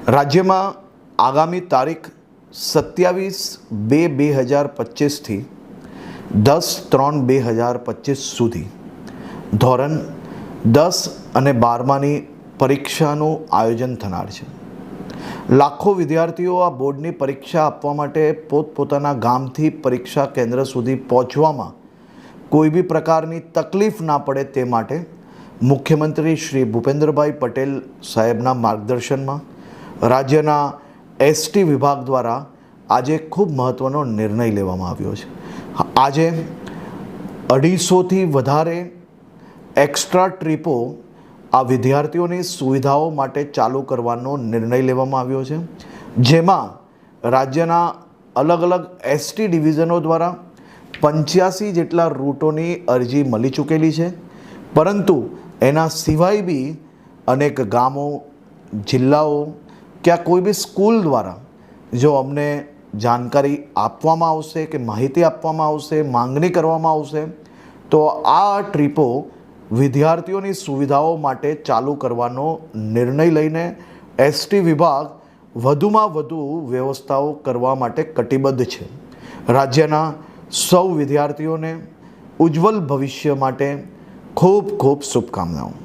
રાજ્યમાં આગામી તારીખ 27/2/2025થી 10/3/2025 સુધી ધોરણ 10 અને 12માની પરીક્ષાનું આયોજન થનાર છે. લાખો વિદ્યાર્થીઓ આ બોર્ડની પરીક્ષા આપવા માટે પોતપોતાના ગામથી પરીક્ષા કેન્દ્ર સુધી પહોંચવામાં કોઈ બી પ્રકારની તકલીફ ના પડે તે માટે મુખ્યમંત્રી શ્રી ભૂપેન્દ્રભાઈ પટેલ સાહેબના માર્ગદર્શનમાં રાજ્યના એસટી વિભાગ દ્વારા આજે ખૂબ મહત્ત્વનો નિર્ણય લેવામાં આવ્યો છે. આજે 250થી વધારે એક્સ્ટ્રા ટ્રીપો આ વિદ્યાર્થીઓની સુવિધાઓ માટે ચાલુ કરવાનો નિર્ણય લેવામાં આવ્યો છે, જેમાં રાજ્યના અલગ અલગ એસટી ડિવિઝનો દ્વારા 85 જેટલા રૂટોની અરજી મળી ચૂકેલી છે. પરંતુ એના સિવાય બી અનેક ગામો, જિલ્લાઓ ક્યાં કોઈ બી સ્કૂલ દ્વારા જો અમને જાણકારી આપવામાં આવશે કે માહિતી આપવામાં આવશે, માંગણી કરવામાં આવશે, તો આ ટ્રીપો વિદ્યાર્થીઓની સુવિધાઓ માટે ચાલુ કરવાનો નિર્ણય લઈને એસટી વિભાગ વધુમાં વધુ વ્યવસ્થાઓ કરવા માટે કટિબદ્ધ છે. રાજ્યના સૌ વિદ્યાર્થીઓને ઉજ્જવલ ભવિષ્ય માટે ખૂબ ખૂબ શુભકામનાઓ.